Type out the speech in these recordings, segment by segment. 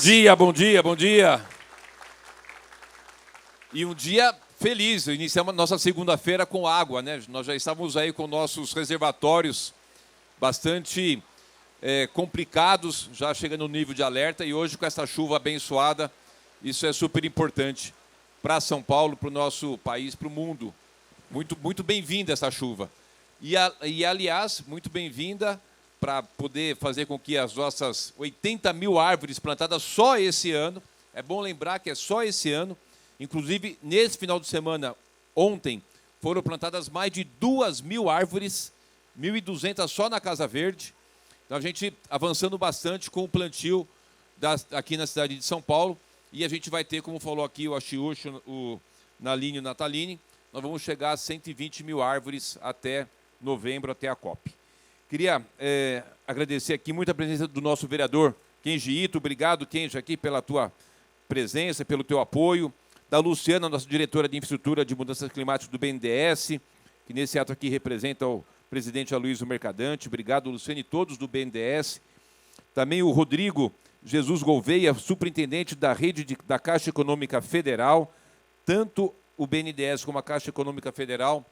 Dia, bom dia, bom dia. E um dia feliz, iniciamos nossa segunda-feira com água, né? Nós já estávamos aí com nossos reservatórios bastante complicados, já chegando no nível de alerta, e hoje com essa chuva abençoada, isso é super importante para São Paulo, para o nosso país, para o mundo. Muito bem-vinda essa chuva. Aliás, muito bem-vinda para poder fazer com que as nossas 80 mil árvores plantadas só esse ano, é bom lembrar que é só esse ano, inclusive nesse final de semana, ontem, foram plantadas mais de 2.000 árvores, 1.200 só na Casa Verde. Então a gente avançando bastante com o plantio aqui na cidade de São Paulo, e a gente vai ter, como falou aqui o Achiucho, o Naline e o Natalini, nós vamos chegar a 120 mil árvores até novembro, até a COP. Queria agradecer aqui muito a presença do nosso vereador Kenji Ito. Obrigado, Kenji, aqui pela tua presença, pelo teu apoio. Da Luciana, nossa diretora de infraestrutura de mudanças climáticas do BNDES, que nesse ato aqui representa o presidente Aloysio Mercadante. Obrigado, Luciana, e todos do BNDES. Também o Rodrigo Jesus Gouveia, superintendente da rede da Caixa Econômica Federal. Tanto o BNDES como a Caixa Econômica Federal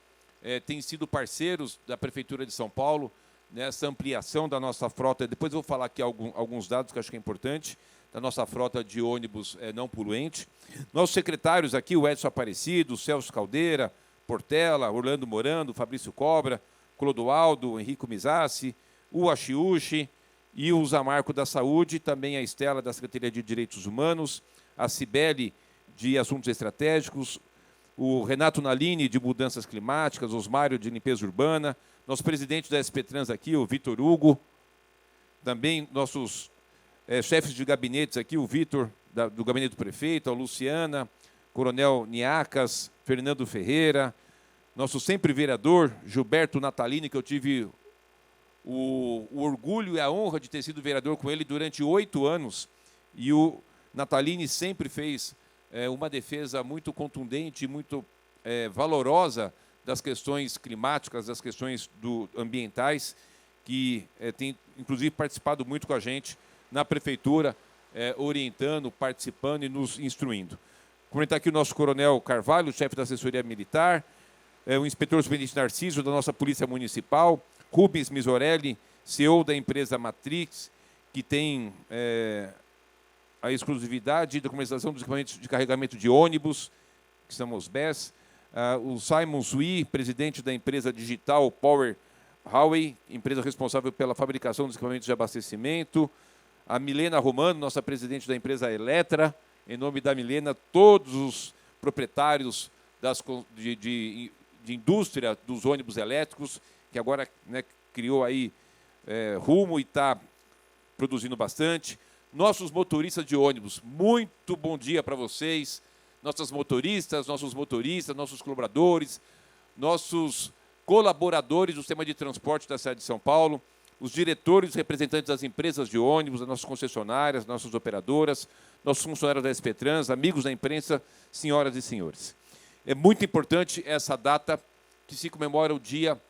têm sido parceiros da Prefeitura de São Paulo nessa ampliação da nossa frota. Depois eu vou falar aqui alguns dados que acho que é importante, da nossa frota de ônibus não poluente. Nossos secretários aqui, o Edson Aparecido, o Celso Caldeira, Portela, Orlando Morando, Fabrício Cobra, Clodoaldo, Henrico Mizassi, o Achiuchi e o Zamarco da Saúde, também a Estela da Secretaria de Direitos Humanos, a Cibele de Assuntos Estratégicos, o Renato Naline de Mudanças Climáticas, Osmário de Limpeza Urbana, nosso presidente da SP Trans aqui, o Vitor Hugo, também nossos chefes de gabinetes aqui, o Vitor, do gabinete do prefeito, a Luciana, Coronel Niacas, Fernando Ferreira, nosso sempre vereador, Gilberto Natalini, que eu tive o orgulho e a honra de ter sido vereador com ele durante 8 anos, e o Natalini sempre fez uma defesa muito contundente, muito valorosa das questões climáticas, das questões ambientais, que tem, inclusive, participado muito com a gente na Prefeitura, orientando, participando e nos instruindo. Comentar aqui o nosso Coronel Carvalho, chefe da assessoria militar, o inspetor Benedito Narciso, da nossa Polícia Municipal, Rubens Misorelli, CEO da empresa Matrix, que tem a exclusividade da comercialização dos equipamentos de carregamento de ônibus, que são os BES, o Simon Sui, presidente da empresa digital Power Huawei, empresa responsável pela fabricação dos equipamentos de abastecimento, a Milena Romano, nossa presidente da empresa Eletra, em nome da Milena, todos os proprietários de indústria dos ônibus elétricos, que agora criou aí rumo e está produzindo bastante. Nossos motoristas de ônibus, muito bom dia para vocês. Nossos motoristas, nossos colaboradores, nossos colaboradores do sistema de transporte da cidade de São Paulo, os diretores e representantes das empresas de ônibus, das nossas concessionárias, nossas operadoras, nossos funcionários da SP Trans, amigos da imprensa, senhoras e senhores. É muito importante essa data que se comemora o Dia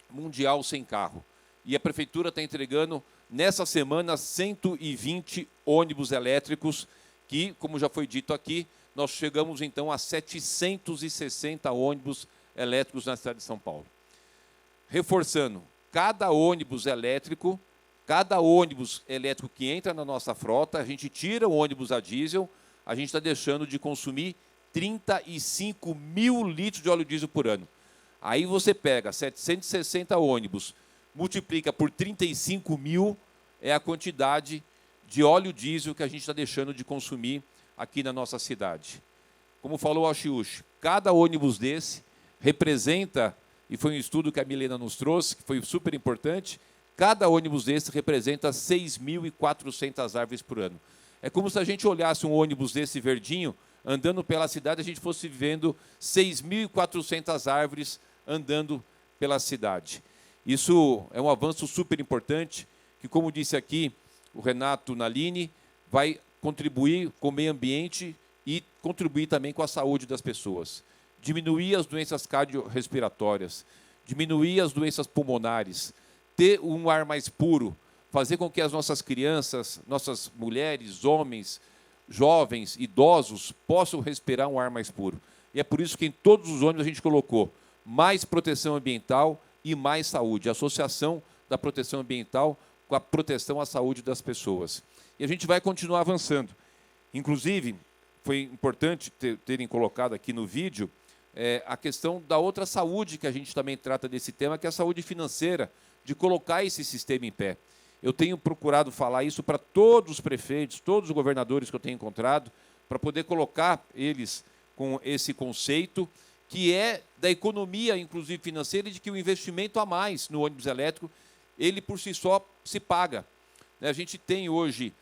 Mundial Sem Carro. E a Prefeitura está entregando, nessa semana, 120 ônibus elétricos, que, como já foi dito aqui, nós chegamos, então, a 760 ônibus elétricos na cidade de São Paulo. Reforçando, cada ônibus elétrico que entra na nossa frota, a gente tira o ônibus a diesel, a gente está deixando de consumir 35 mil litros de óleo diesel por ano. Aí você pega 760 ônibus, multiplica por 35 mil, é a quantidade de óleo diesel que a gente está deixando de consumir aqui na nossa cidade. Como falou o Achiuchi, cada ônibus desse representa, e foi um estudo que a Milena nos trouxe, que foi super importante, cada ônibus desse representa 6.400 árvores por ano. É como se a gente olhasse um ônibus desse verdinho, andando pela cidade, a gente fosse vendo 6.400 árvores andando pela cidade. Isso é um avanço super importante, que, como disse aqui o Renato Naline, vai contribuir com o meio ambiente e contribuir também com a saúde das pessoas. Diminuir as doenças cardiorrespiratórias, diminuir as doenças pulmonares, ter um ar mais puro, fazer com que as nossas crianças, nossas mulheres, homens, jovens, idosos, possam respirar um ar mais puro. E é por isso que em todos os ônibus a gente colocou mais proteção ambiental e mais saúde, a associação da proteção ambiental com a proteção à saúde das pessoas. E a gente vai continuar avançando. Inclusive, foi importante terem colocado aqui no vídeo a questão da outra saúde que a gente também trata desse tema, que é a saúde financeira, de colocar esse sistema em pé. Eu tenho procurado falar isso para todos os prefeitos, todos os governadores que eu tenho encontrado, para poder colocar eles com esse conceito, que é da economia, inclusive financeira, e de que o investimento a mais no ônibus elétrico, ele por si só se paga. A gente tem hoje,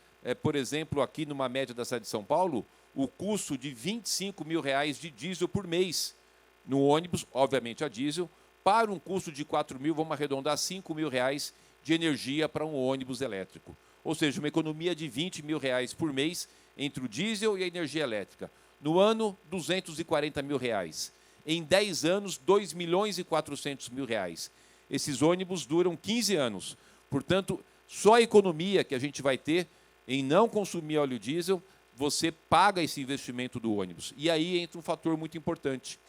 por exemplo, aqui numa média da cidade de São Paulo, o custo de R$25 mil de diesel por mês no ônibus, obviamente a diesel, para um custo de R$4 mil, vamos arredondar R$5 mil de energia para um ônibus elétrico. Ou seja, uma economia de R$20 mil por mês entre o diesel e a energia elétrica. No ano, R$240 mil. Em 10 anos, R$2.400.000. Esses ônibus duram 15 anos. Portanto, só a economia que a gente vai ter em não consumir óleo diesel, você paga esse investimento do ônibus. E aí entra um fator muito importante,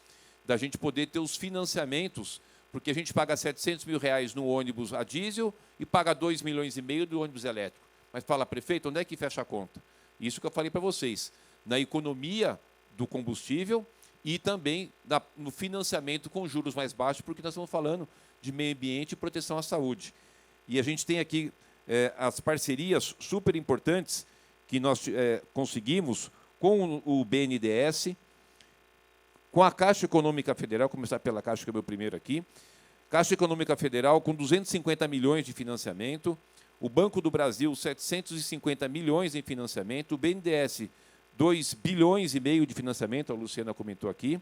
da gente poder ter os financiamentos, porque a gente paga R$700 mil no ônibus a diesel e paga R$2,5 milhões do ônibus elétrico. Mas fala, prefeito, onde é que fecha a conta? Isso que eu falei para vocês, na economia do combustível e também no financiamento com juros mais baixos, porque nós estamos falando de meio ambiente e proteção à saúde. E a gente tem aqui as parcerias super importantes que nós conseguimos com o BNDES, com a Caixa Econômica Federal, começar pela Caixa, que é o meu primeiro aqui, Caixa Econômica Federal com 250 milhões de financiamento, o Banco do Brasil 750 milhões em financiamento, o BNDES 2,5 bilhões de financiamento, a Luciana comentou aqui,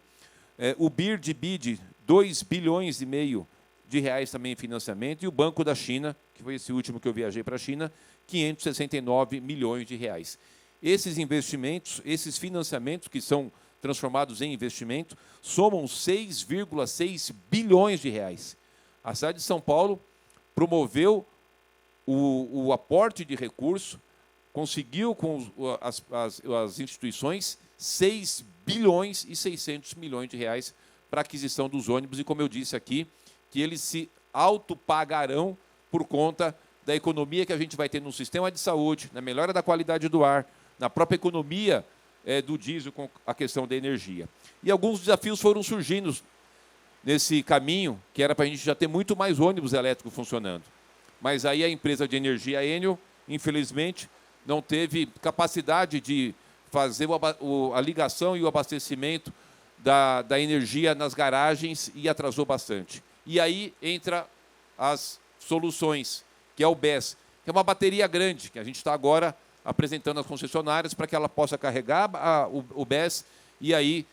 o BID 2,5 bilhões de reais também em financiamento, e o Banco da China, que foi esse último que eu viajei para a China, 569 milhões de reais. Esses investimentos, esses financiamentos que são transformados em investimento, somam 6,6 bilhões de reais. A cidade de São Paulo promoveu o aporte de recurso, conseguiu com as instituições 6 bilhões e 600 milhões de reais para a aquisição dos ônibus, e como eu disse aqui, que eles se autopagarão por conta da economia que a gente vai ter no sistema de saúde, na melhora da qualidade do ar, na própria economia do diesel com a questão da energia. E alguns desafios foram surgindo nesse caminho, que era para a gente já ter muito mais ônibus elétricos funcionando. Mas aí a empresa de energia, a Enel, infelizmente, não teve capacidade de fazer a ligação e o abastecimento da energia nas garagens e atrasou bastante. E aí entra as soluções, que é o BES, que é uma bateria grande, que a gente está agora apresentando às concessionárias para que ela possa carregar o BES e aí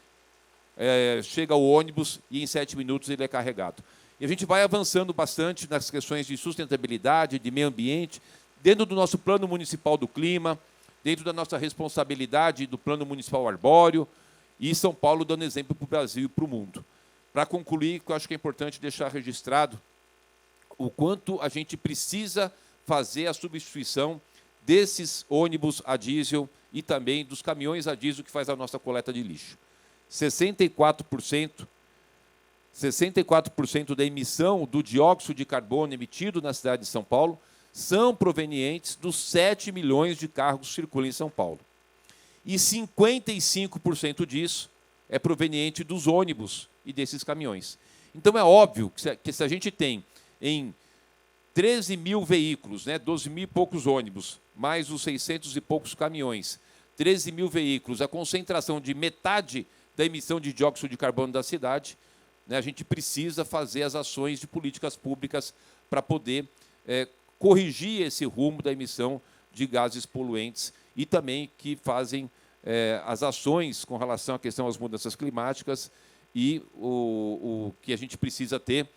chega o ônibus e em 7 minutos ele é carregado. E a gente vai avançando bastante nas questões de sustentabilidade, de meio ambiente, dentro do nosso plano municipal do clima, dentro da nossa responsabilidade do plano municipal arbóreo, e São Paulo dando exemplo para o Brasil e para o mundo. Para concluir, eu acho que é importante deixar registrado o quanto a gente precisa fazer a substituição desses ônibus a diesel e também dos caminhões a diesel que faz a nossa coleta de lixo. 64% da emissão do dióxido de carbono emitido na cidade de São Paulo são provenientes dos 7 milhões de carros que circulam em São Paulo. E 55% disso é proveniente dos ônibus e desses caminhões. Então, é óbvio que se a gente tem em 13 mil veículos, 12 mil e poucos ônibus, mais os 600 e poucos caminhões, 13 mil veículos, a concentração de metade da emissão de dióxido de carbono da cidade, a gente precisa fazer as ações de políticas públicas para poder corrigir esse rumo da emissão de gases poluentes e também que fazem as ações com relação à questão das mudanças climáticas e o que a gente precisa ter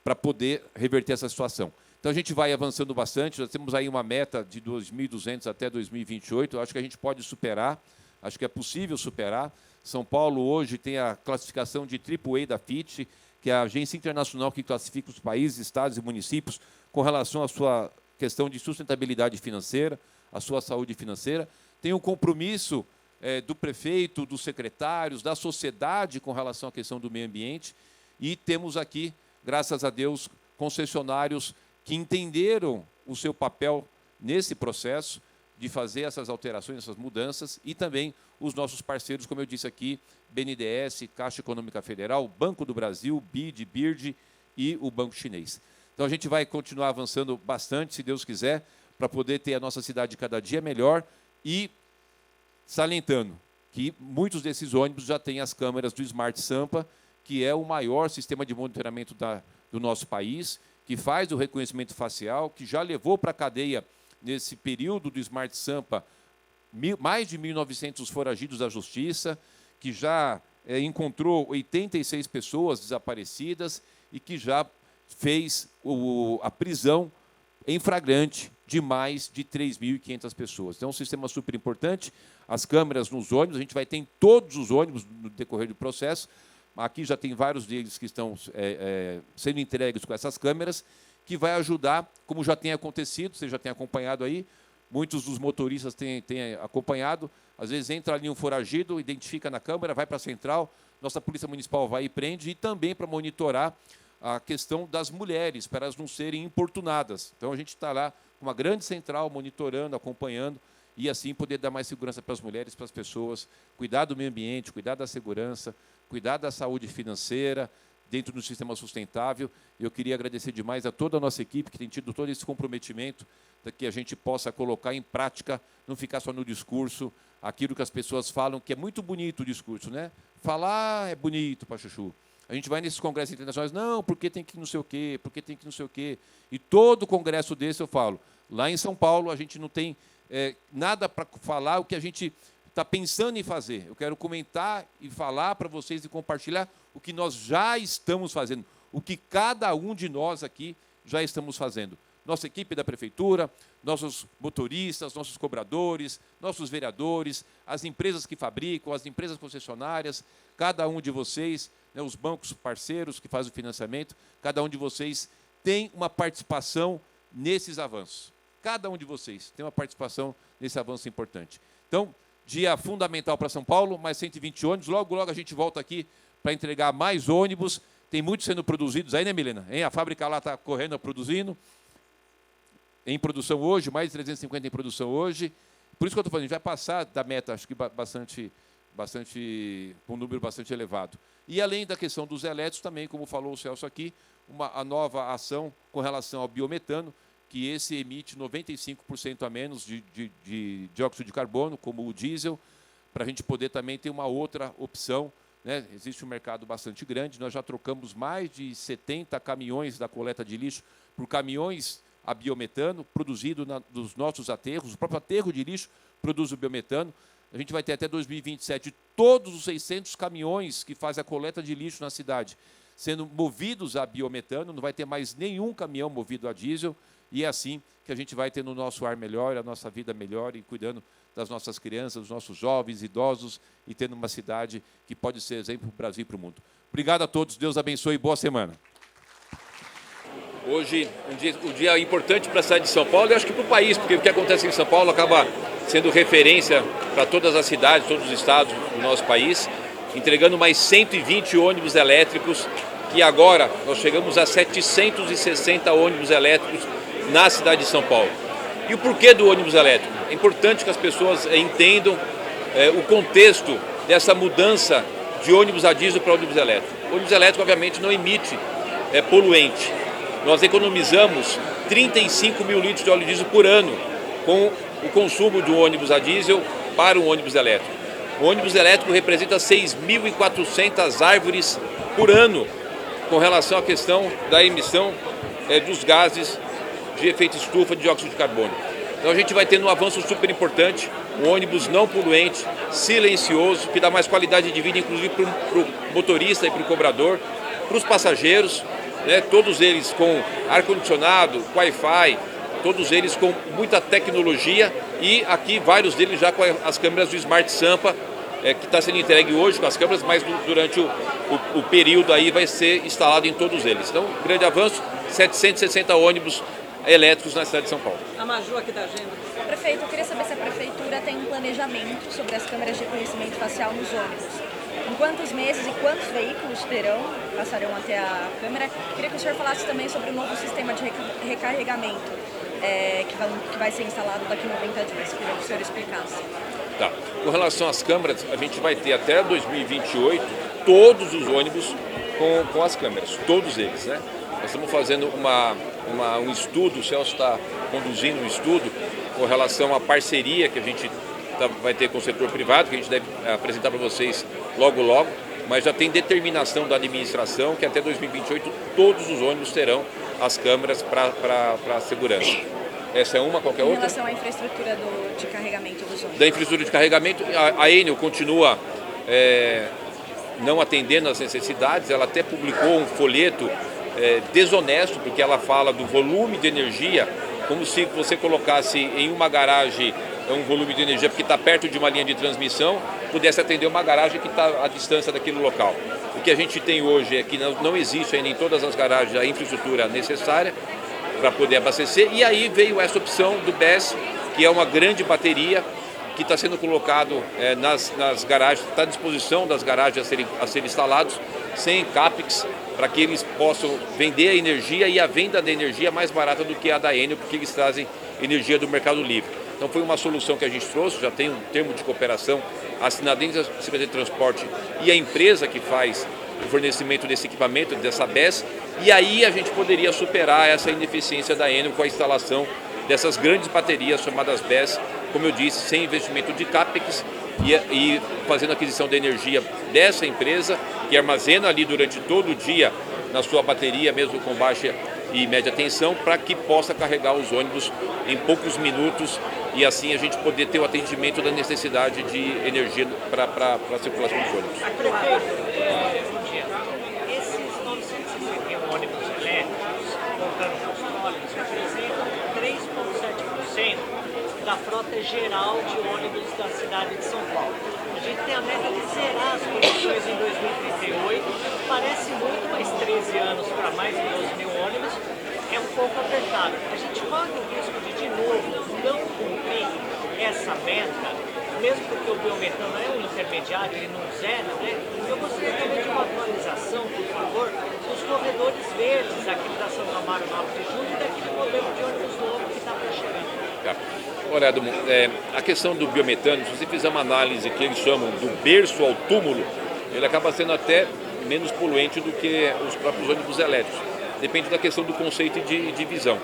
para poder reverter essa situação. Então, a gente vai avançando bastante, nós temos aí uma meta de 2.200 até 2028, eu acho que a gente pode superar, acho que é possível superar. São Paulo hoje tem a classificação de AAA da FIT, que é a agência internacional que classifica os países, estados e municípios com relação à sua questão de sustentabilidade financeira, a sua saúde financeira. Tem um compromisso do prefeito, dos secretários, da sociedade com relação à questão do meio ambiente. E temos aqui, graças a Deus, concessionários que entenderam o seu papel nesse processo de fazer essas alterações, essas mudanças, e também os nossos parceiros, como eu disse aqui, BNDES, Caixa Econômica Federal, Banco do Brasil, BID, BIRD e o Banco Chinês. Então, a gente vai continuar avançando bastante, se Deus quiser, para poder ter a nossa cidade cada dia melhor e salientando que muitos desses ônibus já têm as câmeras do Smart Sampa, que é o maior sistema de monitoramento do nosso país, que faz o reconhecimento facial, que já levou para a cadeia, nesse período do Smart Sampa, mais de 1.900 foragidos da Justiça, que já encontrou 86 pessoas desaparecidas e que já fez a prisão em flagrante de mais de 3.500 pessoas. Então, é um sistema super importante. As câmeras nos ônibus, a gente vai ter em todos os ônibus no decorrer do processo. Aqui já tem vários deles que estão sendo entregues com essas câmeras, que vai ajudar, como já tem acontecido, você já tem acompanhado aí, muitos dos motoristas têm acompanhado, às vezes entra ali um foragido, identifica na câmera, vai para a central, nossa Polícia Municipal vai e prende, e também para monitorar a questão das mulheres, para elas não serem importunadas. Então, a gente está lá com uma grande central, monitorando, acompanhando, e assim poder dar mais segurança para as mulheres, para as pessoas, cuidar do meio ambiente, cuidar da segurança, cuidar da saúde financeira, dentro do sistema sustentável. Eu queria agradecer demais a toda a nossa equipe que tem tido todo esse comprometimento para que a gente possa colocar em prática, não ficar só no discurso, aquilo que as pessoas falam, que é muito bonito o discurso, né? Falar é bonito, Pachuchu. A gente vai nesses congressos internacionais, não, porque tem que não sei o quê, porque tem que não sei o quê. E todo congresso desse eu falo, lá em São Paulo a gente não tem nada para falar o que a gente está pensando em fazer. Eu quero comentar e falar para vocês e compartilhar o que nós já estamos fazendo, o que cada um de nós aqui já estamos fazendo. Nossa equipe da prefeitura, nossos motoristas, nossos cobradores, nossos vereadores, as empresas que fabricam, as empresas concessionárias, cada um de vocês, né, os bancos parceiros que fazem o financiamento, cada um de vocês tem uma participação nesses avanços. Cada um de vocês tem uma participação nesse avanço importante. Então, dia fundamental para São Paulo, mais 120 ônibus. Logo, logo a gente volta aqui para entregar mais ônibus. Tem muitos sendo produzidos aí, né, Milena? A fábrica lá está correndo, produzindo. Em produção hoje, mais de 350 em produção hoje. Por isso que eu estou falando, a gente vai passar da meta, acho que com um número bastante elevado. E além da questão dos elétricos, também, como falou o Celso aqui, a nova ação com relação ao biometano, que esse emite 95% a menos de dióxido de carbono, como o diesel, para a gente poder também ter uma outra opção, né? Existe um mercado bastante grande, nós já trocamos mais de 70 caminhões da coleta de lixo por caminhões a biometano, produzido dos nossos aterros, o próprio aterro de lixo produz o biometano. A gente vai ter até 2027 todos os 600 caminhões que fazem a coleta de lixo na cidade sendo movidos a biometano, não vai ter mais nenhum caminhão movido a diesel, e é assim que a gente vai ter no nosso ar melhor, a nossa vida melhor, e cuidando das nossas crianças, dos nossos jovens, idosos, e tendo uma cidade que pode ser exemplo para o Brasil e para o mundo. Obrigado a todos, Deus abençoe e boa semana. Hoje, um dia importante para a cidade de São Paulo, e acho que para o país, porque o que acontece em São Paulo acaba sendo referência para todas as cidades, todos os estados do nosso país, entregando mais 120 ônibus elétricos, e agora nós chegamos a 760 ônibus elétricos na cidade de São Paulo. E o porquê do ônibus elétrico? É importante que as pessoas entendam o contexto dessa mudança de ônibus a diesel para ônibus elétrico. O ônibus elétrico, obviamente, não emite poluente. Nós economizamos 35 mil litros de óleo diesel por ano com o consumo de um ônibus a diesel para um ônibus elétrico. O ônibus elétrico representa 6.400 árvores por ano com relação à questão da emissão dos gases de efeito estufa de dióxido de carbono. Então a gente vai tendo um avanço super importante, um ônibus não poluente, silencioso, que dá mais qualidade de vida, inclusive para o motorista e para o cobrador, para os passageiros, né, todos eles com ar-condicionado, Wi-Fi, todos eles com muita tecnologia, e aqui vários deles já com as câmeras do Smart Sampa, que está sendo entregue hoje com as câmeras, mas durante o período aí vai ser instalado em todos eles. Então, grande avanço, 760 ônibus elétricos na cidade de São Paulo. A Maju aqui da agenda. Prefeito, eu queria saber se a Prefeitura tem um planejamento sobre as câmeras de reconhecimento facial nos ônibus. Em quantos meses e quantos veículos passarão até a câmera? Queria que o senhor falasse também sobre o novo sistema de recarregamento que vai ser instalado daqui a 90 dias. Queria que o senhor explicasse. Tá. Com relação às câmeras, a gente vai ter até 2028 todos os ônibus com as câmeras, todos eles, né? Nós estamos fazendo um estudo, o Celso está conduzindo um estudo com relação à parceria que a gente vai ter com o setor privado, que a gente deve apresentar para vocês logo, mas já tem determinação da administração que até 2028 todos os ônibus terão as câmeras para segurança. Essa é uma, qualquer outra? Em relação à infraestrutura de carregamento dos ônibus. Da infraestrutura de carregamento, a Enel continua não atendendo às necessidades, ela até publicou um folheto desonesto, porque ela fala do volume de energia, como se você colocasse em uma garagem um volume de energia, porque está perto de uma linha de transmissão, pudesse atender uma garagem que está à distância daquele local. O que a gente tem hoje é que não existe ainda em todas as garagens a infraestrutura necessária para poder abastecer, e aí veio essa opção do BESS, que é uma grande bateria que está sendo colocado nas garagens, está à disposição das garagens a serem instalados, sem CAPEX, para que eles possam vender a energia, e a venda da energia é mais barata do que a da Enel, porque eles trazem energia do Mercado Livre. Então foi uma solução que a gente trouxe, já tem um termo de cooperação assinado entre a Secretaria de Transporte e a empresa que faz o fornecimento desse equipamento, dessa BESS, e aí a gente poderia superar essa ineficiência da Enel com a instalação dessas grandes baterias chamadas BESS, como eu disse, sem investimento de CAPEX e fazendo aquisição de energia dessa empresa, que armazena ali durante todo o dia na sua bateria, mesmo com baixa e média tensão, para que possa carregar os ônibus em poucos minutos e assim a gente poder ter o atendimento da necessidade de energia para a circulação dos ônibus. Prefeito, bom dia. Esses 961 ônibus elétricos, contando com os ônibus, representam 3,7% da frota geral de ônibus da cidade de São Paulo. A gente tem a meta de zerar as condições em 2038, parece muito, mas 13 anos para mais de 12 mil ônibus é um pouco apertado. A gente corre o risco de novo, não cumprir essa meta, mesmo porque o biometano é um intermediário, ele não zera, né? Eu gostaria também de uma atualização, por favor, dos corredores verdes aqui da Santa Amaro 9 de julho e daquele modelo de ônibus novo que está para chegar. Tá. Olha, Edmundo, a questão do biometano, se você fizer uma análise que eles chamam do berço ao túmulo, ele acaba sendo até menos poluente do que os próprios ônibus elétricos. Depende da questão do conceito de visão.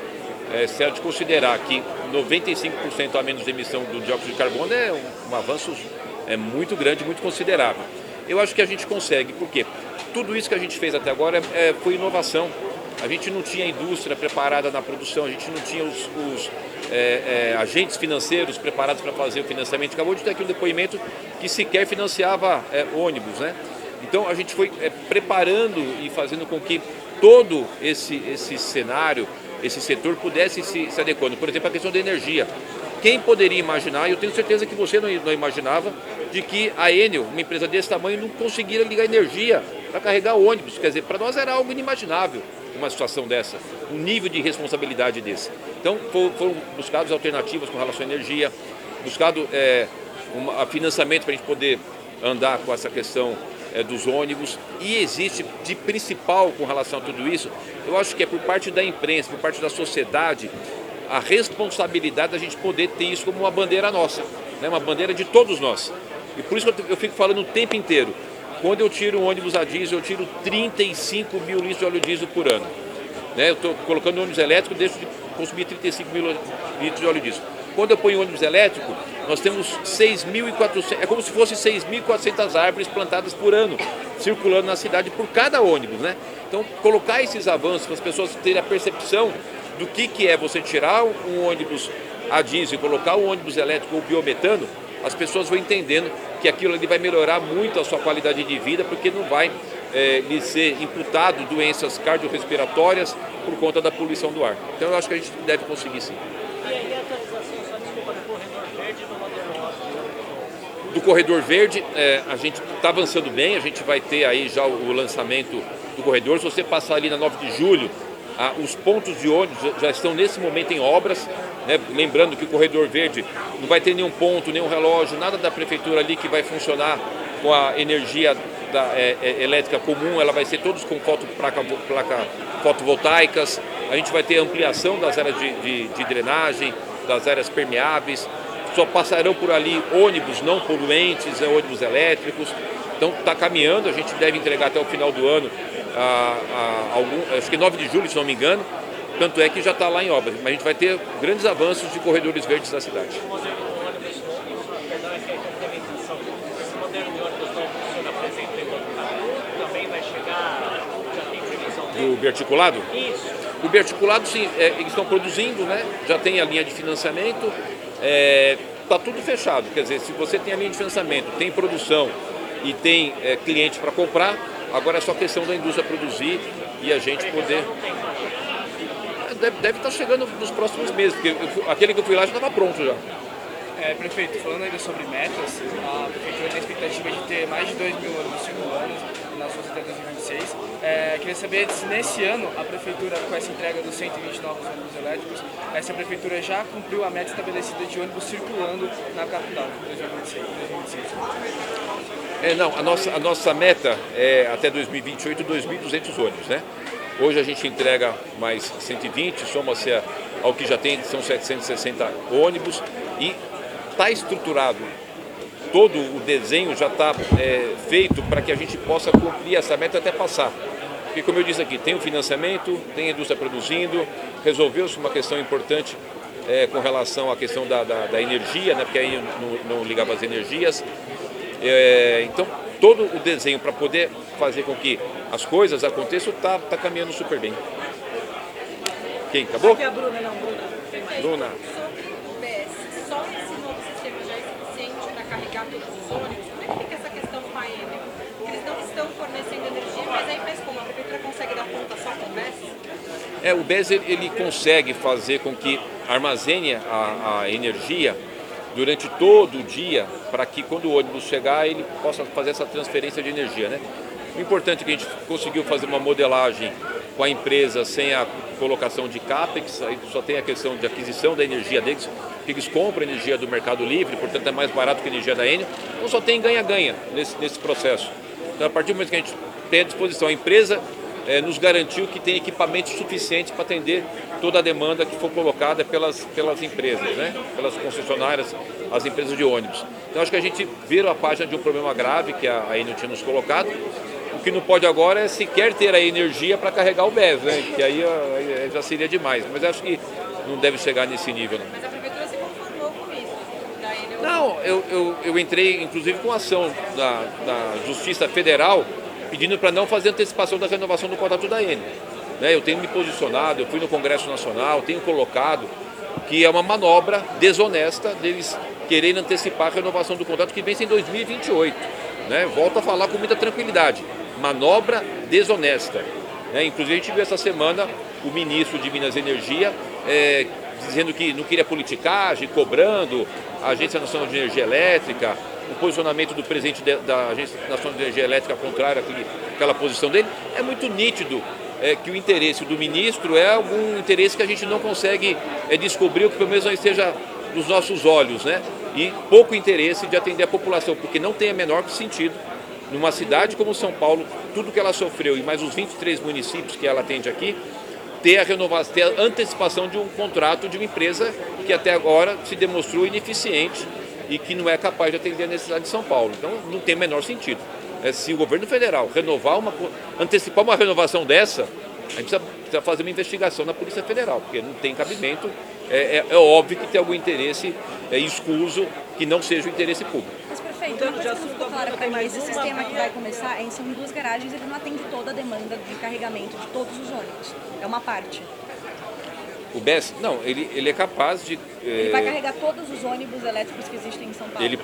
Se é de considerar que 95% a menos de emissão do dióxido de carbono é um avanço muito grande, muito considerável. Eu acho que a gente consegue, porque tudo isso que a gente fez até agora foi inovação. A gente não tinha indústria preparada na produção, a gente não tinha os agentes financeiros preparados para fazer o financiamento. Acabou de ter aqui um depoimento que sequer financiava ônibus, né? Então a gente foi preparando e fazendo com que todo esse cenário, esse setor pudesse se adequando. Por exemplo, a questão da energia. Quem poderia imaginar, e eu tenho certeza que você não imaginava, de que a Enel, uma empresa desse tamanho, não conseguiria ligar energia para carregar o ônibus. Quer dizer, para nós era algo inimaginável uma situação dessa, um nível de responsabilidade desse. Então foram buscadas alternativas com relação à energia, buscado financiamento para a gente poder andar com essa questão dos ônibus, e existe de principal com relação a tudo isso, eu acho que é por parte da imprensa, por parte da sociedade, a responsabilidade da gente poder ter isso como uma bandeira nossa, né? Uma bandeira de todos nós. E por isso que eu fico falando o tempo inteiro. Quando eu tiro um ônibus a diesel, eu tiro 35 mil litros de óleo diesel por ano. Né? Eu estou colocando ônibus elétrico, deixo de consumir 35 mil litros de óleo diesel. Quando eu ponho ônibus elétrico, nós temos 6.400, é como se fosse 6.400 árvores plantadas por ano, circulando na cidade por cada ônibus, né? Então, colocar esses avanços para as pessoas terem a percepção do que é você tirar um ônibus a diesel e colocar um ônibus elétrico ou biometano, as pessoas vão entendendo que aquilo ali vai melhorar muito a sua qualidade de vida, porque não vai lhe ser imputado doenças cardiorrespiratórias por conta da poluição do ar. Então, eu acho que a gente deve conseguir sim. E aí a atualização, só desculpa, do corredor verde do modelo óbvio? Do corredor verde, a gente está avançando bem, a gente vai ter aí já o lançamento do corredor. Se você passar ali na 9 de julho, Os pontos de ônibus já estão nesse momento em obras, né? Lembrando que o Corredor Verde não vai ter nenhum ponto, nenhum relógio, nada da prefeitura ali que vai funcionar com a energia elétrica comum, ela vai ser todos com placa fotovoltaicas. A gente vai ter ampliação das áreas de drenagem, das áreas permeáveis. Só passarão por ali ônibus não poluentes, ônibus elétricos. Então está caminhando, a gente deve entregar até o final do ano, acho que 9 de julho, se não me engano. Tanto é que já está lá em obras. Mas a gente vai ter grandes avanços de corredores verdes da cidade. Esse modelo de ônibus não funciona, por exemplo, em Botucatu, também vai chegar, já tem previsão dele? Do biarticulado? Isso. O biarticulado, sim, eles estão produzindo, né? Já tem a linha de financiamento, está tudo fechado. Quer dizer, se você tem a linha de financiamento, tem produção e tem cliente para comprar, agora é só questão da indústria produzir e a gente poder... Deve estar chegando nos próximos meses, porque aquele que eu fui lá já estava pronto já. Prefeito, falando ainda sobre metas, a prefeitura tem a expectativa de ter mais de 2 mil ônibus circulando nas ruas até 2026. Queria saber se nesse ano a prefeitura, com essa entrega dos 120 novos ônibus elétricos, essa prefeitura já cumpriu a meta estabelecida de ônibus circulando na capital em 2026. Não, a nossa meta é até 2028, 2.200 ônibus, né? Hoje a gente entrega mais 120, soma-se ao que já tem, são 760 ônibus e está estruturado. Todo o desenho já está feito para que a gente possa cumprir essa meta até passar. Porque, como eu disse aqui, tem o financiamento, tem a indústria produzindo, resolveu-se uma questão importante com relação à questão da energia, né? Porque aí não ligava as energias. Então, todo o desenho para poder fazer com que as coisas aconteçam está caminhando super bem. Quem? Acabou? Aqui é a Bruna, não, Bruna. Bruna. Sobre o BS, só esse novo sistema já é suficiente para carregar todos os ônibus? Como é que fica essa questão com a Enel? Eles não estão fornecendo energia, mas aí faz como? A prefeitura consegue dar conta só com o BES? O BES ele consegue fazer com que armazene a energia durante todo o dia, para que quando o ônibus chegar, ele possa fazer essa transferência de energia, né? O importante é que a gente conseguiu fazer uma modelagem com a empresa sem a colocação de CAPEX, aí só tem a questão de aquisição da energia deles, que eles compram energia do Mercado Livre, portanto é mais barato que a energia da Enel, então só tem ganha-ganha nesse processo. Então, a partir do momento que a gente tem à disposição, a empresa nos garantiu que tem equipamentos suficientes para atender toda a demanda que for colocada pelas empresas, né? Pelas concessionárias, as empresas de ônibus. Então acho que a gente vira a página de um problema grave que a Enel tinha nos colocado. O que não pode agora é sequer ter a energia para carregar o BES, né? Que aí já seria demais. Mas acho que não deve chegar nesse nível, não. Mas a prefeitura se conformou com isso, da Enel? Não, eu entrei inclusive com ação da Justiça Federal pedindo para não fazer antecipação da renovação do contrato da Enel. Eu tenho me posicionado, eu fui no Congresso Nacional, tenho colocado que é uma manobra desonesta deles quererem antecipar a renovação do contrato que vence em 2028. Volto a falar com muita tranquilidade. Manobra desonesta. Inclusive a gente viu essa semana o ministro de Minas e Energia dizendo que não queria politicagem, cobrando a Agência Nacional de Energia Elétrica, o posicionamento do presidente da Agência Nacional de Energia Elétrica contrário àquela posição dele. É muito nítido que o interesse do ministro é algum interesse que a gente não consegue descobrir, ou que pelo menos não esteja nos nossos olhos, né? E pouco interesse de atender a população, porque não tem a menor sentido, numa cidade como São Paulo, tudo que ela sofreu e mais os 23 municípios que ela atende aqui, ter a antecipação de um contrato de uma empresa que até agora se demonstrou ineficiente e que não é capaz de atender a necessidade de São Paulo. Então não tem o menor sentido. Se o governo federal antecipar uma renovação dessa, a gente precisa fazer uma investigação na Polícia Federal, porque não tem cabimento. É óbvio que tem algum interesse escuso que não seja o interesse público. Mas, prefeito, uma coisa que não ficou clara para mim, esse sistema que vai começar são em 2 garagens, ele não atende toda a demanda de carregamento de todos os ônibus. É uma parte. O BES, não, ele é capaz de... Ele vai carregar todos os ônibus elétricos que existem em São Paulo? Ele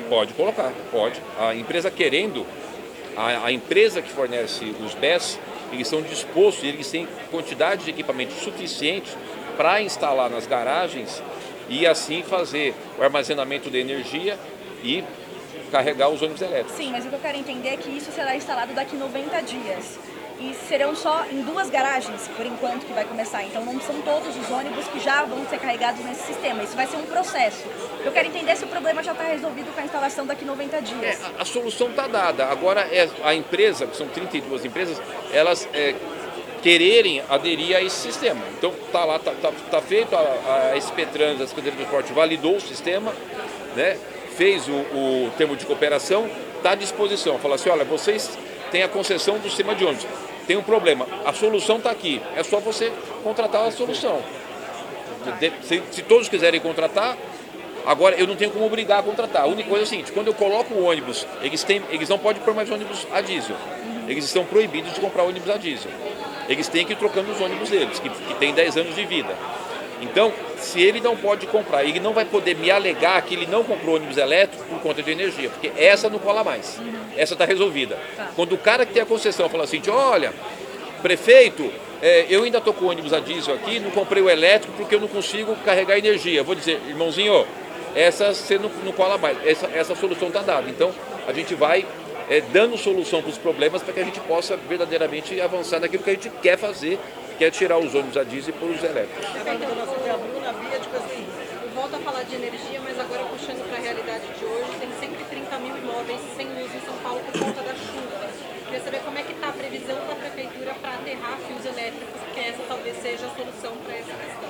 pode colocar, pode. A empresa querendo, a empresa que fornece os BES, eles são dispostos, eles têm quantidade de equipamentos suficientes para instalar nas garagens e assim fazer o armazenamento de energia e carregar os ônibus elétricos. Sim, mas o que eu quero entender é que isso será instalado daqui 90 dias. e serão só em 2 garagens, por enquanto, que vai começar. Então não são todos os ônibus que já vão ser carregados nesse sistema. Isso vai ser um processo. Eu quero entender se o problema já está resolvido com a instalação daqui 90 dias. A solução está dada. Agora, a empresa, que são 32 empresas, elas quererem aderir a esse sistema. Então, está lá, tá feito, a SP Trans, a Secretaria do Transporte, validou o sistema, né? Fez o termo de cooperação, está à disposição. Fala assim, olha, vocês têm a concessão do sistema de ônibus. Tem um problema, a solução está aqui. É só você contratar a solução. Se todos quiserem contratar, agora eu não tenho como obrigar a contratar. A única coisa é o seguinte, quando eu coloco o ônibus, eles não podem pôr mais ônibus a diesel. Eles estão proibidos de comprar ônibus a diesel. Eles têm que ir trocando os ônibus deles, que têm 10 anos de vida. Então, se ele não pode comprar, ele não vai poder me alegar que ele não comprou ônibus elétrico por conta de energia, porque essa não cola mais. Essa está resolvida. Quando o cara que tem a concessão fala assim, olha, prefeito, eu ainda estou com ônibus a diesel aqui, não comprei o elétrico porque eu não consigo carregar energia. Eu vou dizer, irmãozinho, essa você não cola mais, essa solução está dada. Então, a gente vai dando solução para os problemas para que a gente possa verdadeiramente avançar naquilo que a gente quer fazer, que é tirar os ônibus a diesel e pôr os elétricos. Volta a falar de energia, mas agora puxando para a realidade de hoje, tem 130 mil imóveis sem luz em São Paulo por conta da chuva. Queria saber como é que está a previsão da prefeitura para aterrar fios elétricos, porque essa talvez seja a solução para essa questão.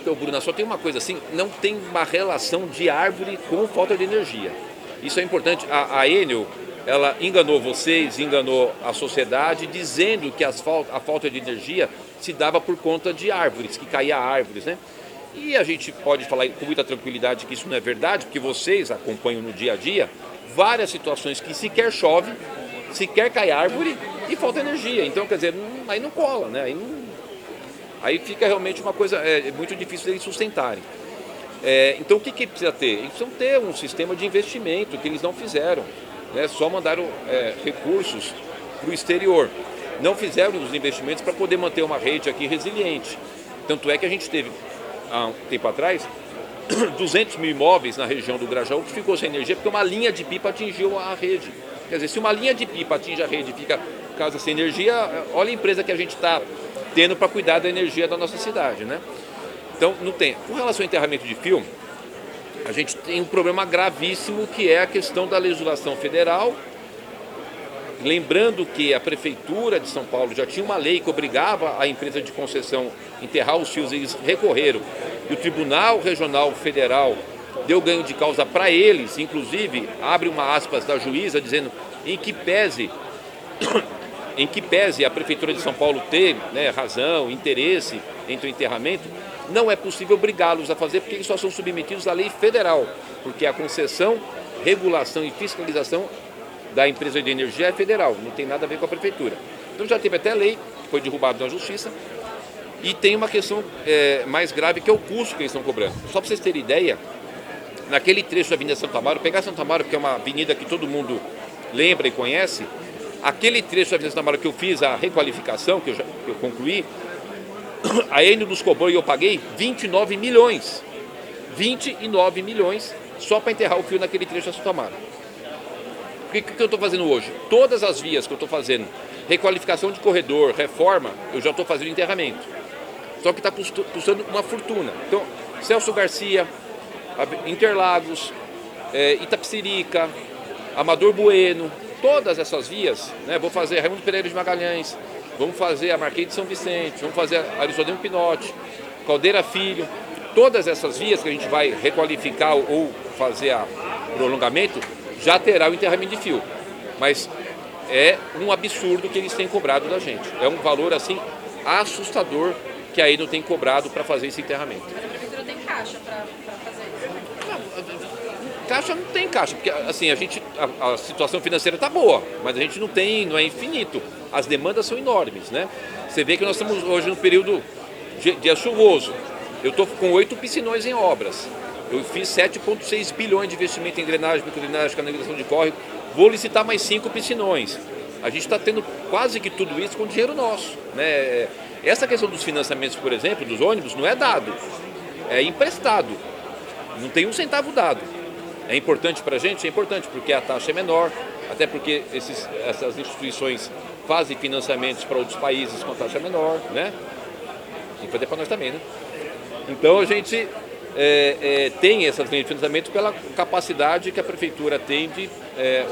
Então, Bruna, só tem uma coisa assim, não tem uma relação de árvore com falta de energia. Isso é importante. A Enel, ela enganou vocês, enganou a sociedade, dizendo que a falta de energia se dava por conta de árvores, que caía árvores, né? E a gente pode falar com muita tranquilidade que isso não é verdade, porque vocês acompanham no dia a dia várias situações que sequer chove, sequer cai árvore e falta energia. Então, quer dizer, aí não cola, né? Aí fica realmente uma coisa muito difícil deles sustentarem. Então, o que precisa ter? Eles precisam ter um sistema de investimento que eles não fizeram, né? Só mandaram recursos para o exterior. Não fizeram os investimentos para poder manter uma rede aqui resiliente. Tanto é que a gente teve, há um tempo atrás, 200 mil imóveis na região do Grajaú que ficou sem energia porque uma linha de pipa atingiu a rede. Quer dizer, se uma linha de pipa atinge a rede e fica casa sem energia, olha a empresa que a gente está tendo para cuidar da energia da nossa cidade, né? Então, não tem. Com relação ao enterramento de fio, a gente tem um problema gravíssimo que é a questão da legislação federal. Lembrando que a Prefeitura de São Paulo já tinha uma lei que obrigava a empresa de concessão a enterrar os fios, eles recorreram. E o Tribunal Regional Federal deu ganho de causa para eles, inclusive abre uma aspas da juíza dizendo em que pese a Prefeitura de São Paulo ter, né, razão, interesse entre o enterramento, não é possível obrigá-los a fazer porque eles só são submetidos à lei federal, porque a concessão, regulação e fiscalização da empresa de energia é federal, não tem nada a ver com a prefeitura. Então já teve até lei, que foi derrubada na justiça, e tem uma questão mais grave que é o custo que eles estão cobrando. Só para vocês terem ideia, naquele trecho da Avenida Santo Amaro, pegar Santo Amaro, que é uma avenida que todo mundo lembra e conhece, aquele trecho da Avenida Santo Amaro que eu fiz a requalificação, que eu concluí, a Enel nos cobrou e eu paguei 29 milhões. 29 milhões só para enterrar o fio naquele trecho da Santo Amaro. O que eu estou fazendo hoje? Todas as vias que eu estou fazendo, requalificação de corredor, reforma, eu já estou fazendo enterramento. Só que está custando uma fortuna. Então, Celso Garcia, Interlagos, Itapecerica, Amador Bueno, todas essas vias, né? Vou fazer Raimundo Pereira de Magalhães, vamos fazer a Marquês de São Vicente, vamos fazer a Arisodemo Pinotti, Caldeira Filho, todas essas vias que a gente vai requalificar ou fazer o prolongamento, já terá o enterramento de fio. Mas é um absurdo que eles têm cobrado da gente. É um valor assim assustador que a Enel tem cobrado para fazer esse enterramento. Mas a prefeitura tem caixa para fazer isso? Caixa não tem caixa, porque assim, a situação financeira está boa, mas a gente não é infinito. As demandas são enormes, né? Você vê que nós estamos hoje no período de chuvoso. Eu estou com 8 piscinões em obras. Eu fiz 7,6 bilhões de investimento em drenagem, microdrenagem, canalização de córrego. Vou licitar mais 5 piscinões. A gente está tendo quase que tudo isso com dinheiro nosso, né? Essa questão dos financiamentos, por exemplo, dos ônibus, não é dado. É emprestado. Não tem um centavo dado. É importante para a gente? É importante, porque a taxa é menor, até porque essas instituições fazem financiamentos para outros países com taxa menor, né? Tem que fazer para nós também, né? Então a gente tem essas linhas de financiamento pela capacidade que a prefeitura tem de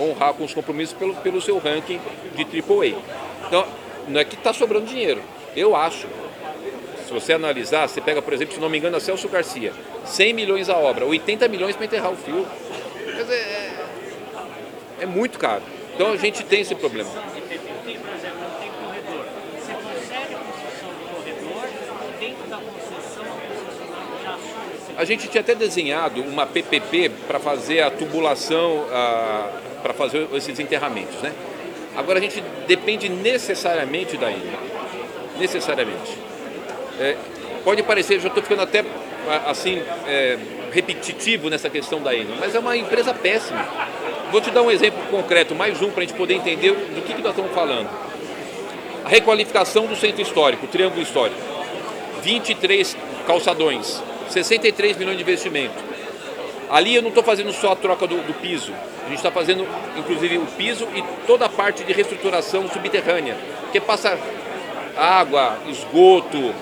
honrar com os compromissos pelo seu ranking de AAA. Então, não é que está sobrando dinheiro, eu acho. Se você analisar, você pega, por exemplo, se não me engano, a Celso Garcia, 100 milhões a obra, 80 milhões para enterrar o fio. Quer dizer, é muito caro. Então a gente tem esse problema. Tem, por exemplo, tem corredor. Você consegue a construção do corredor dentro da concessão, a concessionária já assume. A gente tinha até desenhado uma PPP para fazer a tubulação, para fazer esses enterramentos, né? Agora a gente depende necessariamente da Enel. Necessariamente. Pode parecer, já estou ficando até assim repetitivo nessa questão da Enel, mas é uma empresa péssima. Vou te dar um exemplo concreto, mais um, para a gente poder entender do que nós estamos falando. A requalificação do centro histórico, o Triângulo Histórico. 23 calçadões, 63 milhões de investimento. Ali eu não estou fazendo só a troca do piso, a gente está fazendo inclusive o piso e toda a parte de reestruturação subterrânea, que passa água, esgoto,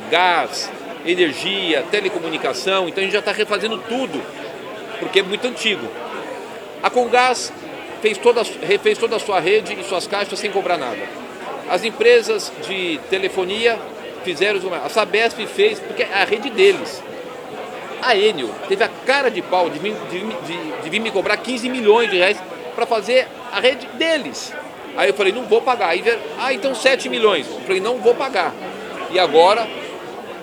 gás, energia, telecomunicação, então a gente já está refazendo tudo, porque é muito antigo. A Comgás refez toda a sua rede e suas caixas sem cobrar nada. As empresas de telefonia fizeram, a Sabesp fez, porque é a rede deles. A Enel teve a cara de pau de vir me cobrar 15 milhões de reais para fazer a rede deles. Aí eu falei, não vou pagar. Aí, então 7 milhões. Eu falei, não vou pagar. E agora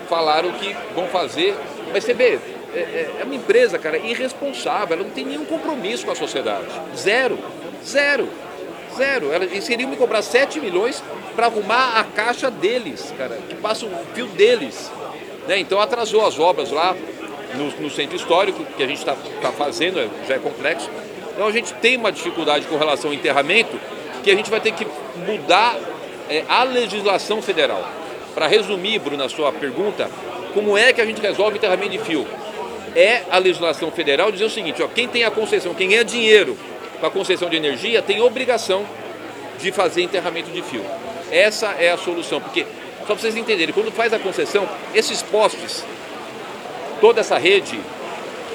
falaram que vão fazer. Mas você vê, é uma empresa, cara, irresponsável. Ela não tem nenhum compromisso com a sociedade. Zero. Eles queriam me cobrar 7 milhões para arrumar a caixa deles, cara, que passa o fio deles. Né? Então atrasou as obras lá no centro histórico, que a gente está fazendo, já é complexo. Então a gente tem uma dificuldade com relação ao enterramento, que a gente vai ter que mudar a legislação federal. Para resumir, Bruno, a sua pergunta, como é que a gente resolve enterramento de fio? É a legislação federal dizer o seguinte, ó, quem tem a concessão, quem ganha dinheiro com a concessão de energia, tem obrigação de fazer enterramento de fio. Essa é a solução, porque, só para vocês entenderem, quando faz a concessão, esses postes, toda essa rede,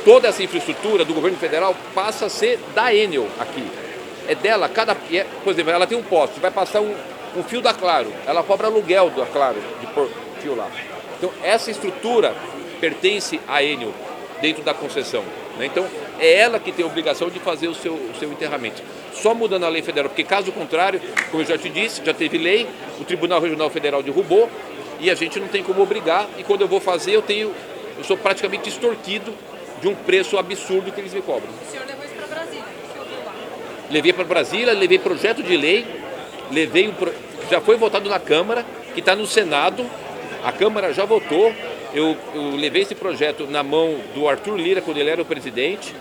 toda essa infraestrutura do governo federal passa a ser da Enel aqui. É dela, por exemplo, ela tem um poste, vai passar um fio da Claro, ela cobra aluguel da Claro, de pôr fio lá. Então, essa estrutura pertence à Enel, dentro da concessão. Né? Então, é ela que tem a obrigação de fazer o seu enterramento. Só mudando a lei federal, porque caso contrário, como eu já te disse, já teve lei, o Tribunal Regional Federal derrubou e a gente não tem como obrigar, e quando eu vou fazer, eu sou praticamente extorquido de um preço absurdo que eles me cobram. O senhor levou isso para Brasília, o que ouviu lá? Levei para Brasília, levei projeto de lei, já foi votado na Câmara, que está no Senado, a Câmara já votou, eu levei esse projeto na mão do Arthur Lira, quando ele era o presidente,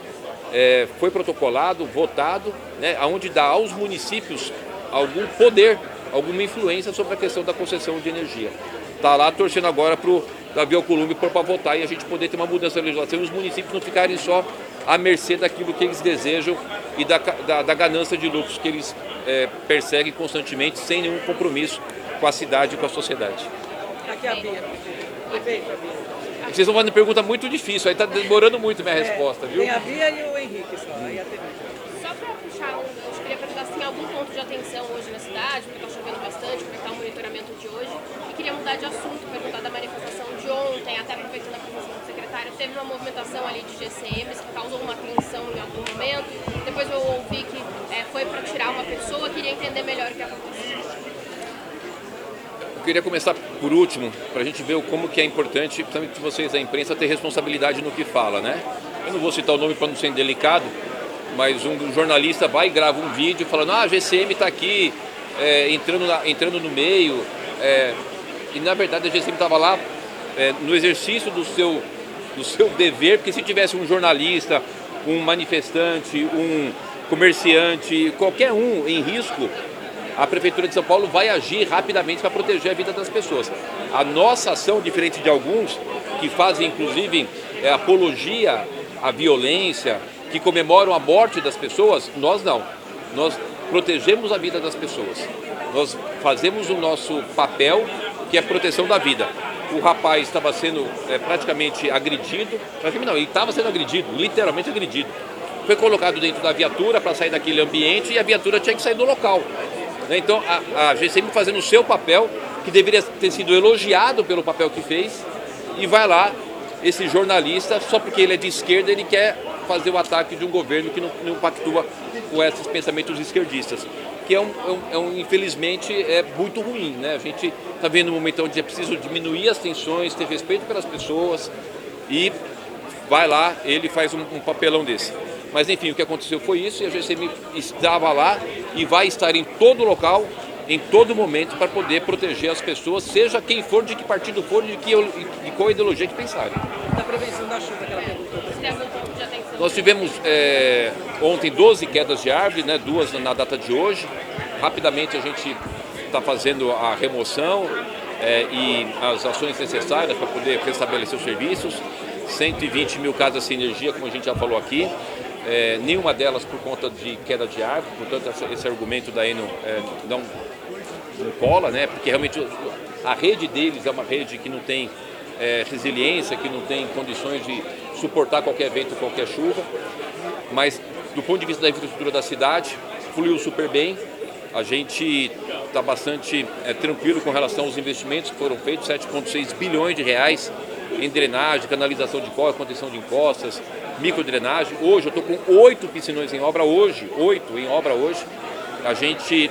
foi protocolado, votado, né, onde dá aos municípios algum poder, alguma influência sobre a questão da concessão de energia. Está lá torcendo agora para o Davi Alcolumbre para votar e a gente poder ter uma mudança na legislação e os municípios não ficarem só à mercê daquilo que eles desejam e da ganância de lucros que eles perseguem constantemente sem nenhum compromisso com a cidade e com a sociedade. Aqui a Bia. Prefeito, a Bia. Vocês estão fazendo pergunta muito difícil, aí está demorando muito minha resposta, viu? Tem a Bia e o Henrique só, aí a TV. Só para puxar eu queria perguntar se tem algum ponto de atenção hoje na cidade, porque está chovendo bastante, como está o monitoramento de hoje, e queria mudar de assunto, perguntar da manifestação de ontem, até aproveitando a presença do secretário, teve uma movimentação ali de GCMs que causou uma tensão em algum momento, depois eu ouvi que foi para tirar uma pessoa, queria entender melhor o que aconteceu. Eu queria começar por último, para a gente ver como que é importante, principalmente vocês da imprensa, ter responsabilidade no que fala, né? Eu não vou citar o nome para não ser delicado, mas um jornalista vai e grava um vídeo falando, a GCM está aqui, entrando no meio, e na verdade a GCM estava lá no exercício do seu dever, porque se tivesse um jornalista, um manifestante, um comerciante, qualquer um em risco, a Prefeitura de São Paulo vai agir rapidamente para proteger a vida das pessoas. A nossa ação, diferente de alguns que fazem inclusive apologia à violência, que comemoram a morte das pessoas, nós não. Nós protegemos a vida das pessoas. Nós fazemos o nosso papel, que é a proteção da vida. O rapaz estava sendo praticamente agredido, praticamente não, ele estava sendo agredido, literalmente agredido. Foi colocado dentro da viatura para sair daquele ambiente e a viatura tinha que sair do local. Então a GCM fazendo o seu papel, que deveria ter sido elogiado pelo papel que fez, e vai lá, esse jornalista, só porque ele é de esquerda, ele quer fazer o ataque de um governo que não pactua com esses pensamentos esquerdistas, que infelizmente é muito ruim, né? A gente está vendo um momento onde é preciso diminuir as tensões, ter respeito pelas pessoas, e vai lá, ele faz um papelão desse. Mas enfim, o que aconteceu foi isso, e a GCM estava lá e vai estar em todo local, em todo momento, para poder proteger as pessoas, seja quem for, de que partido for, de qual ideologia que pensarem. Da prevenção da chuva que ela perguntou. Você tem algum ponto de atenção? Nós tivemos ontem 12 quedas de árvore, né, 2 na data de hoje. Rapidamente a gente está fazendo a remoção e as ações necessárias para poder restabelecer os serviços. 120 mil casas sem energia, como a gente já falou aqui. Nenhuma delas por conta de queda de árvore, portanto esse argumento daí não cola, né? Porque realmente a rede deles é uma rede que não tem resiliência, que não tem condições de suportar qualquer vento, qualquer chuva, mas do ponto de vista da infraestrutura da cidade, fluiu super bem. A gente está bastante tranquilo com relação aos investimentos que foram feitos, 7,6 bilhões de reais em drenagem, canalização de córrego, contenção de encostas, microdrenagem. Hoje eu estou com 8 piscinões em obra hoje, 8 em obra hoje. A gente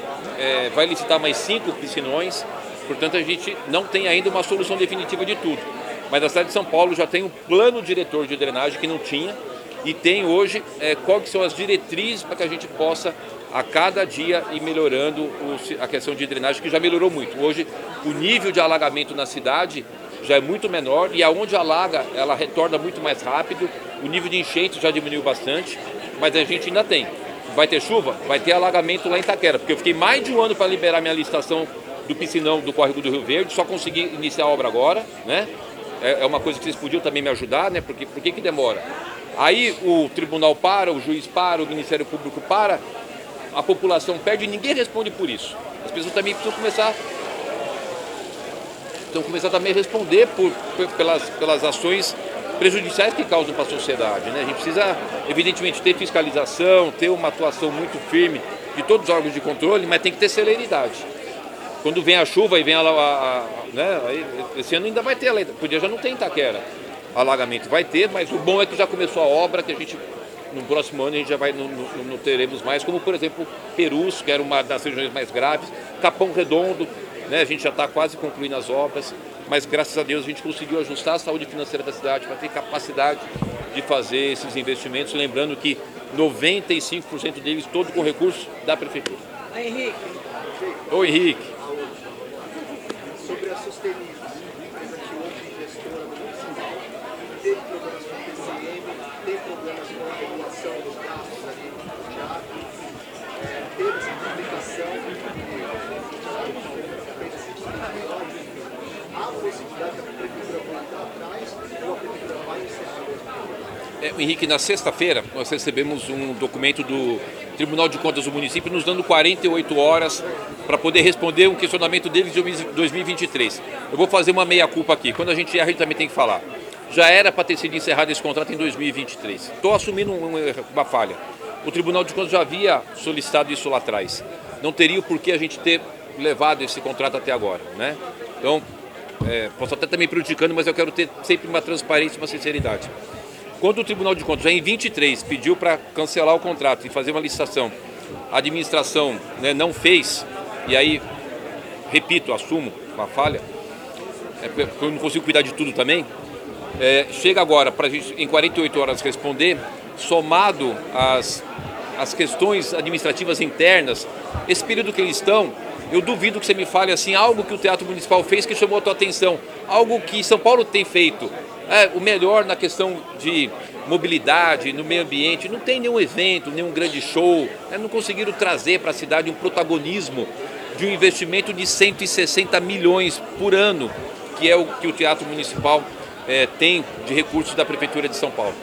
vai licitar mais 5 piscinões, portanto a gente não tem ainda uma solução definitiva de tudo. Mas a cidade de São Paulo já tem um plano diretor de drenagem que não tinha, e tem hoje quais são as diretrizes para que a gente possa a cada dia ir melhorando a questão de drenagem, que já melhorou muito. Hoje o nível de alagamento na cidade já é muito menor, e aonde alaga ela retorna muito mais rápido. O nível de enchente já diminuiu bastante, mas a gente ainda tem. Vai ter chuva? Vai ter alagamento lá em Itaquera, porque eu fiquei mais de um ano para liberar minha licitação do piscinão do córrego do Rio Verde, só consegui iniciar a obra agora, né? É uma coisa que vocês podiam também me ajudar, né? Porque por que demora? Aí o tribunal para, o juiz para, o Ministério Público para, a população perde e ninguém responde por isso. As pessoas também precisam começar também a responder pelas ações prejudiciais que causam para a sociedade, né? A gente precisa, evidentemente, ter fiscalização, ter uma atuação muito firme de todos os órgãos de controle, mas tem que ter celeridade. Quando vem a chuva e vem né? Aí, esse ano ainda vai ter, podia já não ter em Itaquera alagamento, vai ter, mas o bom é que já começou a obra, que a gente, no próximo ano, a gente já vai, não teremos mais, como por exemplo Perus, que era uma das regiões mais graves, Capão Redondo, né? A gente já está quase concluindo as obras, mas graças a Deus a gente conseguiu ajustar a saúde financeira da cidade para ter capacidade de fazer esses investimentos, lembrando que 95% deles todo com recurso da prefeitura. Henrique. Ô Henrique. Sobre a Sustenir, empresa que hoje gestora do municipal, teve problemas com o PCM, tem problemas com a regulação dos gastos ali no teatro, teve essa publicação há a possibilidade da prefeitura voltar atrás ou a prefeitura vai encerrar? Henrique, na sexta-feira nós recebemos um documento do Tribunal de Contas do município nos dando 48 horas para poder responder um questionamento deles de 2023. Eu vou fazer uma meia-culpa aqui. Quando a gente erra, a gente também tem que falar. Já era para ter sido encerrado esse contrato em 2023. Estou assumindo uma falha. O Tribunal de Contas já havia solicitado isso lá atrás. Não teria o porquê a gente ter levado esse contrato até agora, né? Então, posso até estar me prejudicando, mas eu quero ter sempre uma transparência e uma sinceridade. Quando o Tribunal de Contas, já em 23, pediu para cancelar o contrato e fazer uma licitação, a administração, né, não fez, e aí, repito, assumo uma falha, eu não consigo cuidar de tudo também, chega agora para a gente, em 48 horas, responder, somado às questões administrativas internas, esse período que eles estão, eu duvido que você me fale assim, algo que o Teatro Municipal fez que chamou a tua atenção, algo que São Paulo tem feito, o melhor na questão de mobilidade, no meio ambiente, não tem nenhum evento, nenhum grande show, não conseguiram trazer para a cidade um protagonismo de um investimento de 160 milhões por ano, que é o que o Teatro Municipal tem de recursos da Prefeitura de São Paulo.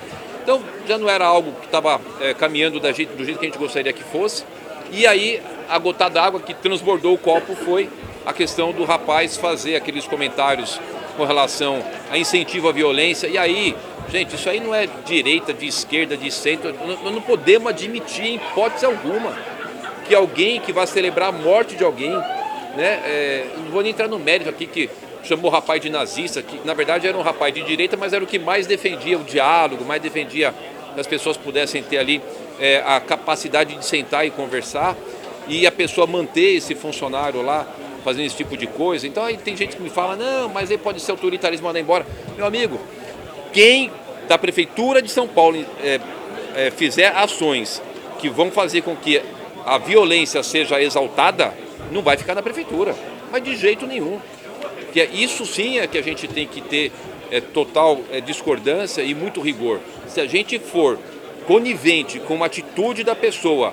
Então já não era algo que estava caminhando do jeito que a gente gostaria que fosse. E aí a gota d'água que transbordou o copo foi a questão do rapaz fazer aqueles comentários com relação a incentivo à violência. E aí, gente, isso aí não é direita, de esquerda, de centro. Nós não podemos admitir, em hipótese alguma, que alguém que vai celebrar a morte de alguém, né? Não vou nem entrar no mérito aqui que chamou o rapaz de nazista, que na verdade era um rapaz de direita, mas era o que mais defendia o diálogo, mais defendia que as pessoas pudessem ter ali a capacidade de sentar e conversar, e a pessoa manter esse funcionário lá fazendo esse tipo de coisa. Então aí tem gente que me fala, não, mas aí pode ser autoritarismo, mandar embora. Meu amigo, quem da Prefeitura de São Paulo fizer ações que vão fazer com que a violência seja exaltada, não vai ficar na Prefeitura, mas de jeito nenhum. Que isso sim é que a gente tem que ter total discordância e muito rigor. Se a gente for conivente com uma atitude da pessoa,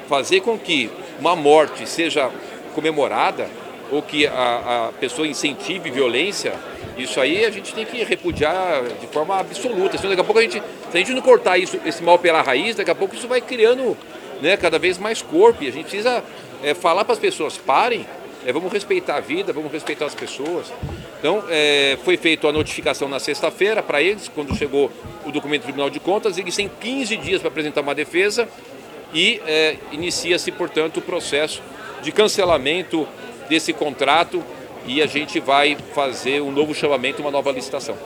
fazer com que uma morte seja comemorada ou que a pessoa incentive violência, isso aí a gente tem que repudiar de forma absoluta. Senão daqui a pouco se a gente não cortar esse mal pela raiz, daqui a pouco isso vai criando, né, cada vez mais corpo. E a gente precisa falar para as pessoas, parem, vamos respeitar a vida, vamos respeitar as pessoas. Então, foi feita a notificação na sexta-feira para eles, quando chegou o documento do Tribunal de Contas. Eles têm 15 dias para apresentar uma defesa e inicia-se, portanto, o processo de cancelamento desse contrato, e a gente vai fazer um novo chamamento, uma nova licitação.